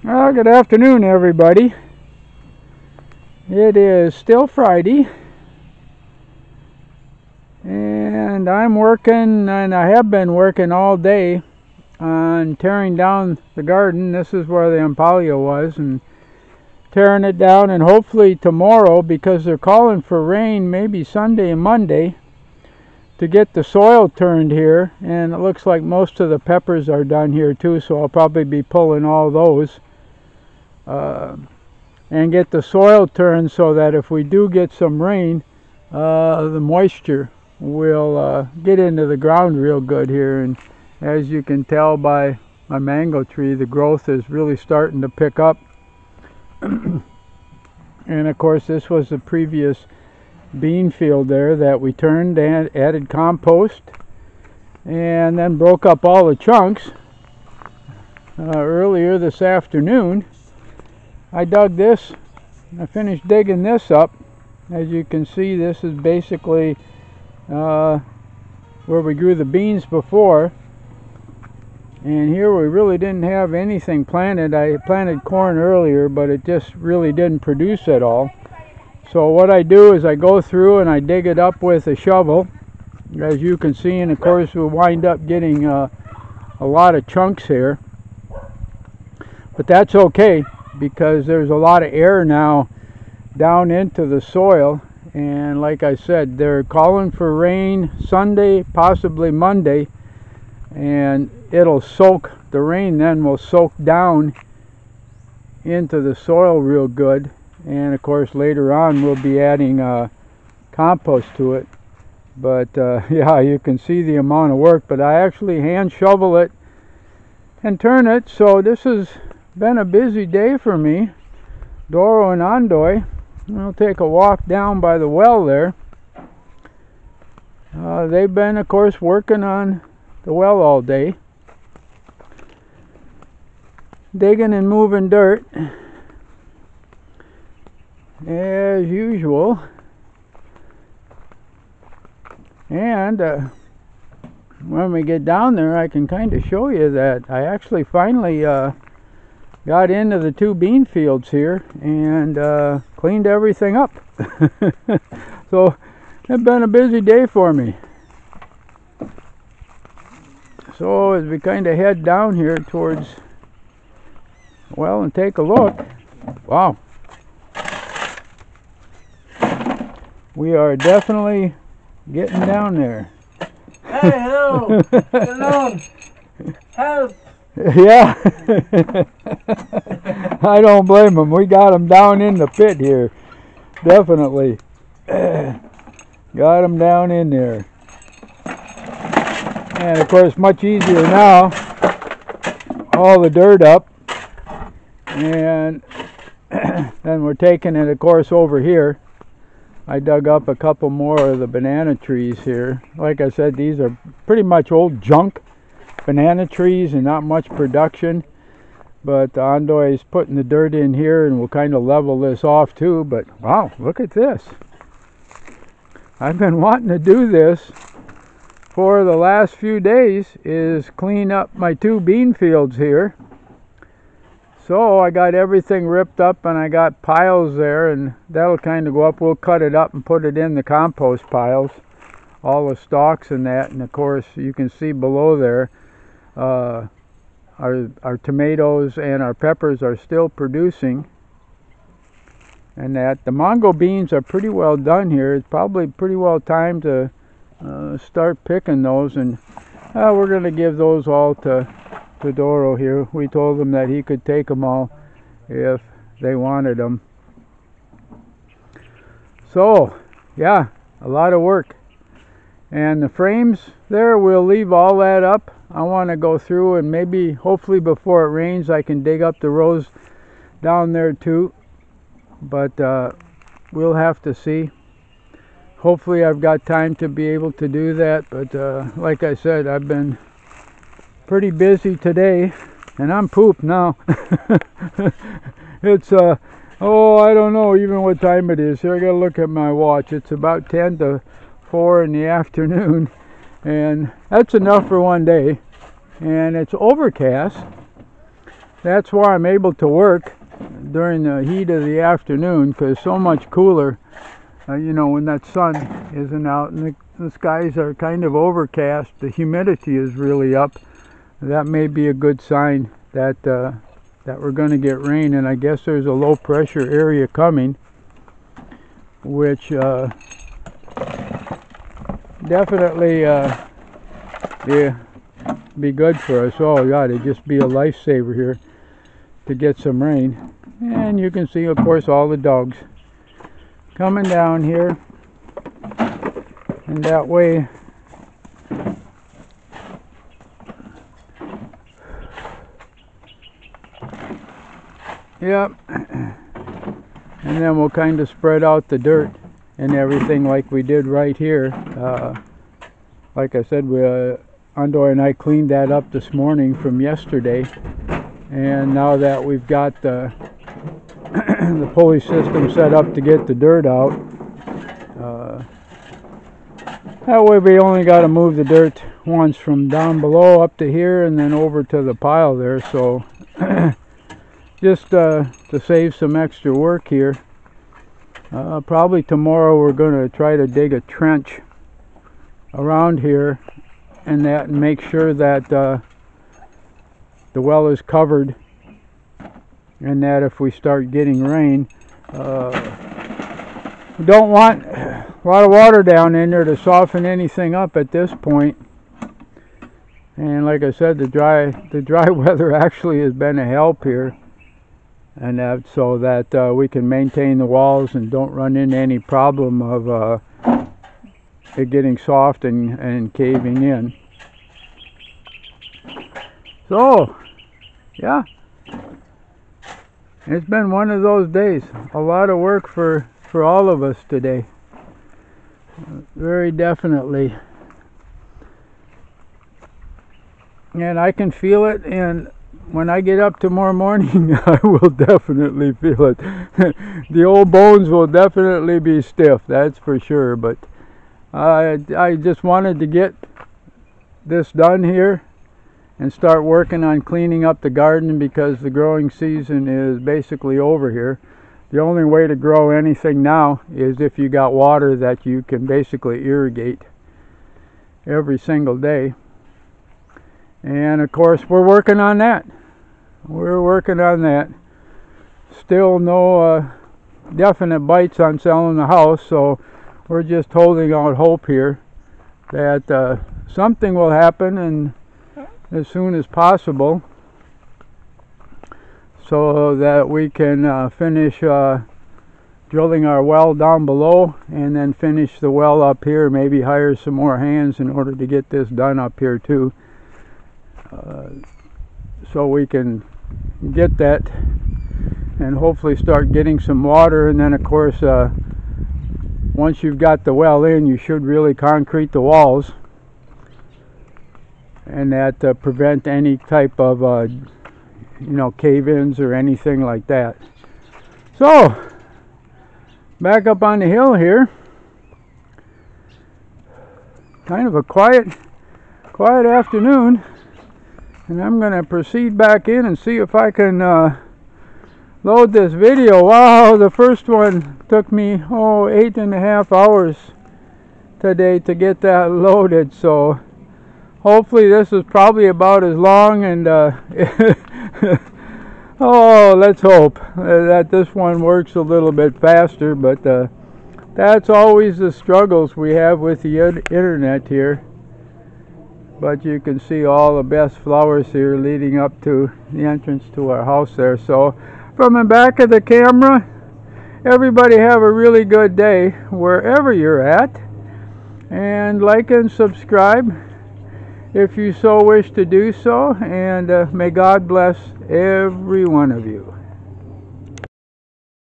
Well, good afternoon, everybody. It is still Friday, and I'm working, and I have been working all day on tearing down the garden. This is where the Ampalio was, and tearing it down, and hopefully tomorrow, because they're calling for rain maybe Sunday and Monday, to get the soil turned here. And it looks like most of the peppers are done here too, so I'll probably be pulling all those. And get the soil turned so that if we do get some rain, the moisture will get into the ground real good here. And as you can tell by my mango tree, the growth is really starting to pick up. And of course, this was the previous bean field there that we turned and added compost, and then broke up all the chunks earlier this afternoon. I dug this. I finished digging this up. As you can see, this is basically where we grew the beans before. And here we really didn't have anything planted. I planted corn earlier, but it just really didn't produce at all. So what I do is I go through and I dig it up with a shovel, as you can see. And of course we'll wind up getting a lot of chunks here. But that's okay, because there's a lot of air now down into the soil. And like I said, they're calling for rain Sunday, possibly Monday, and it'll soak, the rain then will soak down into the soil real good. And of course later on we'll be adding compost to it. But yeah, you can see the amount of work. But I actually hand shovel it and turn it. So this has been a busy day for me. Doro and Andoy, we'll take a walk down by the well there. They've been, of course, working on the well all day, digging and moving dirt as usual. And when we get down there, I can kind of show you that I actually finally got into the two bean fields here and cleaned everything up. So it's been a busy day for me. So as we kind of head down here towards, well, and take a look. Wow. We are definitely getting down there. Hey, hello. Hello. Help. Yeah. I don't blame them. We got them down in the pit here. Definitely. Got them down in there. And of course, much easier now. All the dirt up. And then we're taking it, of course, over here. I dug up a couple more of the banana trees here. Like I said, these are pretty much old junk banana trees and not much production. But Andoy is putting the dirt in here, and we'll kind of level this off too. But wow, look at this. I've been wanting to do this for the last few days, is clean up my two bean fields here. So I got everything ripped up, and I got piles there, and that'll kind of go up. We'll cut it up and put it in the compost piles, all the stalks and that. And of course you can see below there our tomatoes and our peppers are still producing, and that the mango beans are pretty well done here. It's probably pretty well time to start picking those, and we're going to give those all to Doro here. We told him that he could take them all if they wanted them. So yeah, a lot of work. And the frames there, we'll leave all that up. I want to go through, and maybe hopefully before it rains I can dig up the rows down there too, but we'll have to see. Hopefully I've got time to be able to do that. But like I said, I've been pretty busy today, and I'm pooped now. It's oh, I don't know even what time it is here. I gotta look at my watch. It's about 10 to 4 in the afternoon, and that's enough for one day. And it's overcast, that's why I'm able to work during the heat of the afternoon, because it's so much cooler, you know, when that sun isn't out and the skies are kind of overcast, the humidity is really up. That may be a good sign that that we're going to get rain, and I guess there's a low pressure area coming, which definitely yeah, be good for us. Oh God, it'd just be a lifesaver here to get some rain. And you can see, of course, all the dogs coming down here, and that way yep, and then we'll kind of spread out the dirt and everything like we did right here. Like I said, Andor and I cleaned that up this morning from yesterday, and now that we've got the the pulley system set up to get the dirt out, that way we only got to move the dirt once from down below up to here and then over to the pile there. So just to save some extra work here, probably tomorrow we're going to try to dig a trench around here and make sure that the well is covered, and that if we start getting rain, we don't want a lot of water down in there to soften anything up at this point. And like I said, the dry weather actually has been a help here, and that so that we can maintain the walls and don't run into any problem of it getting soft and caving in. So yeah, it's been one of those days. A lot of work for all of us today. Very definitely. And I can feel it, and when I get up tomorrow morning, I will definitely feel it. The old bones will definitely be stiff, that's for sure. But I just wanted to get this done here and start working on cleaning up the garden, because the growing season is basically over here. The only way to grow anything now is if you got water that you can basically irrigate every single day. And of course we're working on that. Still no definite bites on selling the house, so we're just holding out hope here that something will happen, and as soon as possible, so that we can finish drilling our well down below, and then finish the well up here. Maybe hire some more hands in order to get this done up here too, so we can get that and hopefully start getting some water. And then of course once you've got the well in, you should really concrete the walls, and that prevent any type of you know, cave-ins or anything like that. So back up on the hill here, kind of a quiet afternoon, and I'm going to proceed back in and see if I can load this video. Wow, the first one took me 8.5 hours today to get that loaded, so hopefully this is probably about as long, and oh, let's hope that this one works a little bit faster. But that's always the struggles we have with the internet here. But you can see all the best flowers here leading up to the entrance to our house there. So from the back of the camera, everybody have a really good day wherever you're at, and like and subscribe if you so wish to do so, and may God bless every one of you.